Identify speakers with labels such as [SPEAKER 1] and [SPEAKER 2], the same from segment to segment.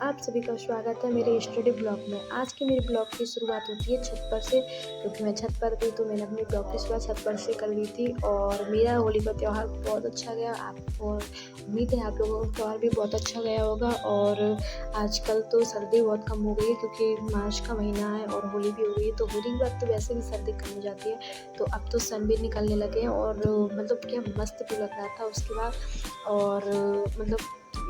[SPEAKER 1] आप सभी का स्वागत है मेरे स्टडी ब्लॉग में। आज के मेरे ब्लॉग की शुरुआत होती है छत पर से, क्योंकि मैं छत पर थी तो मैंने अपने ब्लॉग की शुरुआत छत पर से कर ली थी। और मेरा होली का त्यौहार बहुत अच्छा गया। आप और उम्मीद है आप लोगों का त्यौहार भी बहुत अच्छा गया होगा। और आजकल तो सर्दी बहुत कम हो गई है, क्योंकि मार्च का महीना है और होली भी हो गई है। तो होली के बाद तो वैसे भी सर्दी कम हो जाती है। तो अब तो सन भी निकलने लगे हैं और मतलब क्या मस्त भी लग रहा था उसके बाद। और मतलब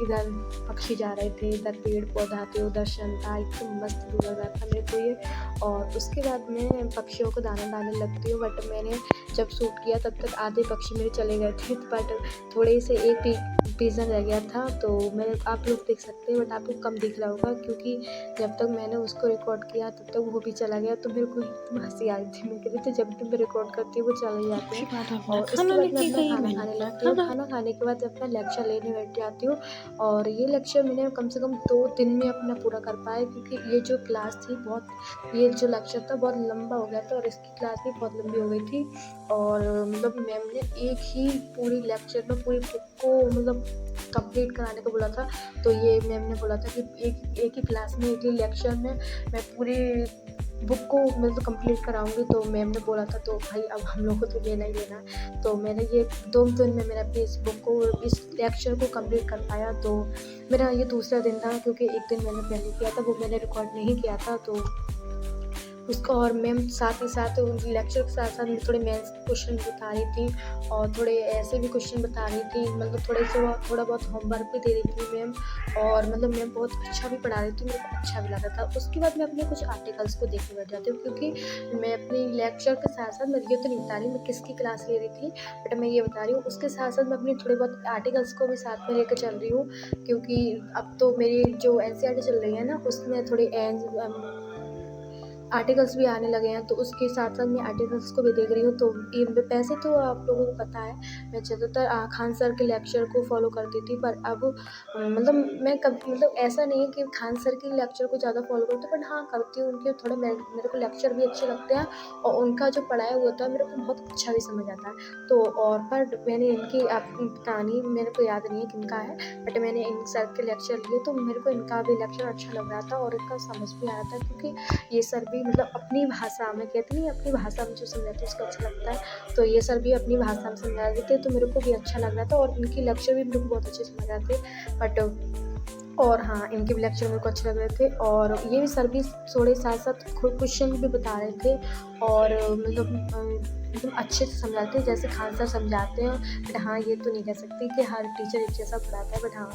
[SPEAKER 1] इधर पक्षी जा रहे थे, इधर पेड़ पौधा थे, उधर सन था, एकदम मस्त भी लग रहा था मेरे को ये। और उसके बाद मैं पक्षियों को दाना डालने लगती हूँ, बट मैंने जब शूट किया तब तक आधे पक्षी मेरे चले गए थे, बट थोड़े से एक पिजन रह गया था। तो मैं आप लोग देख सकते हैं, बट आपको कम दिख रहा होगा, क्योंकि जब तक मैंने उसको रिकॉर्ड किया तब तक वो भी चला गया। तो मेरे को एकदम हंसी आ रही थी। मैं कह रही थी जब भी मैं रिकॉर्ड करती हूँ वो चले जाते हैं। और उसके बाद मैं अपना खाना खाने लगती हूँ। खाना खाने के बाद अपना लेक्चर लेने बैठ जाती हूँ। और ये लेक्चर मैंने कम से कम 2 दिन में अपना पूरा कर पाया, क्योंकि ये जो क्लास थी ये जो लेक्चर था बहुत लंबा हो गया था और इसकी क्लास भी बहुत लंबी हो गई थी। और मतलब मैम ने एक ही पूरी लेक्चर में पूरी बुक को मतलब कंप्लीट कराने को बोला था। तो ये मैम ने बोला था कि एक ही क्लास में एक ही लेक्चर में मैं पूरी बुक को मतलब कंप्लीट कराऊंगी। तो मैम ने बोला था, तो भाई अब हम लोग को तो लेना ही लेना। तो मैंने ये 2 दिन में मैंने अपनी इस बुक को इस लेक्चर को कंप्लीट कर पाया। तो मेरा ये दूसरा दिन था, क्योंकि एक दिन मैंने पहले किया था वो मैंने रिकॉर्ड नहीं किया था। तो उसको और मैम साथ ही साथ उन लेक्चर के साथ साथ थोड़े मैथ्स क्वेश्चन बता रही थी और थोड़े ऐसे भी क्वेश्चन बता रही थी। मतलब थोड़ा बहुत होमवर्क भी दे रही थी मैम। और मतलब मैम बहुत अच्छा भी पढ़ा रही थी, मेरे को अच्छा भी लगा था। उसके बाद मैं अपने कुछ आर्टिकल्स को देखने बैठ जाती हूँ, क्योंकि मैं अपनी लेक्चर के साथ साथ मैं ये तो नहीं बता रही मैं किसकी क्लास ले रही थी, बट मैं ये बता रही हूँ उसके साथ साथ मैं अपनी थोड़े बहुत आर्टिकल्स को भी साथ में लेकर चल रही हूँ। क्योंकि अब तो मेरी जो NCERT चल रही है ना, उसमें थोड़ी आर्टिकल्स भी आने लगे हैं। तो उसके साथ साथ मैं आर्टिकल्स को भी देख रही हूँ। तो वैसे तो आप लोगों को पता है मैं ज़्यादातर खान सर के लेक्चर को फॉलो करती थी, पर अब मतलब मैं मतलब ऐसा नहीं है कि खान सर के लेक्चर को ज़्यादा फॉलो करती हूँ, बट हाँ करती हूँ उनके थोड़े। मेरे को लेक्चर भी अच्छे लगते हैं और उनका जो पढ़ाया हुआ होता है मेरे को बहुत अच्छा भी समझ आता है। तो और पर मैंने इनकी आपको पता नहीं, मेरे को याद नहीं है किनका है, बट मैंने इन सर के लेक्चर लिए तो मेरे को इनका भी लेक्चर अच्छा लग रहा था और इनका समझ भी आ रहा था। क्योंकि ये सर भी मतलब अपनी भाषा में कहते नहीं, अपनी भाषा में जो समझाते हैं उसको अच्छा लगता है। तो ये सर भी अपनी भाषा में समझा रहे थे, तो मेरे को भी अच्छा लग रहा था। और इनकी लेक्चर भी मेरे को बहुत अच्छे समझ आते थे। बट और हाँ, इनके भी लेक्चर मेरे को अच्छे लग रहे थे। और ये भी सर भी थोड़े साथ साथ क्वेश्चन भी बता रहे थे और मतलब एकदम अच्छे से समझाते हैं जैसे खान सर समझाते हैं। बट हाँ, ये तो नहीं कह सकती कि हर टीचर एक जैसा पढ़ाता है, बट हाँ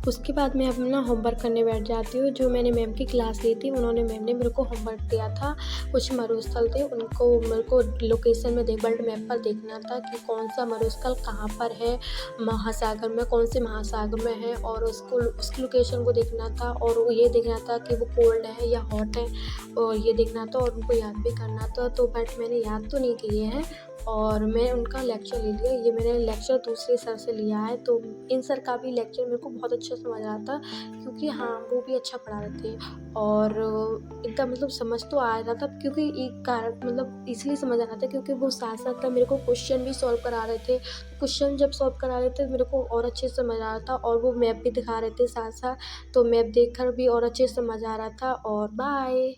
[SPEAKER 1] उसके बाद मैं अपना होमवर्क करने बैठ जाती हूँ। जो मैंने मैम की क्लास ली थी, मैम ने मेरे को होमवर्क दिया था। कुछ मरुस्थल थे, उनको मेरे को लोकेशन में वर्ल्ड मैप पर देखना था कि कौन सा मरुस्थल कहाँ पर है महासागर में, कौन से महासागर में है, और उसकी लोकेशन को देखना था। और वो ये देखना था कि वो कोल्ड है या हॉट है, और ये देखना था और उनको याद भी करना था। तो बट मैंने याद तो नहीं किए हैं और मैं उनका लेक्चर ले लिया। ये मैंने लेक्चर दूसरे सर से लिया है। तो इन सर का भी लेक्चर मेरे को बहुत अच्छा समझ आया था, क्योंकि हाँ वो भी अच्छा पढ़ा रहे थे और एकदम मतलब समझ तो आ रहा था। क्योंकि एक कारण मतलब इसलिए समझ आ रहा था क्योंकि वो साथ साथ मेरे को क्वेश्चन भी सॉल्व करा रहे थे। क्वेश्चन जब सॉल्व करा रहे थे मेरे को और अच्छे से समझ आ रहा था, और वो मैप भी दिखा रहे थे साथ साथ। तो मैप देख कर भी और अच्छे से समझ आ रहा था। और बाय।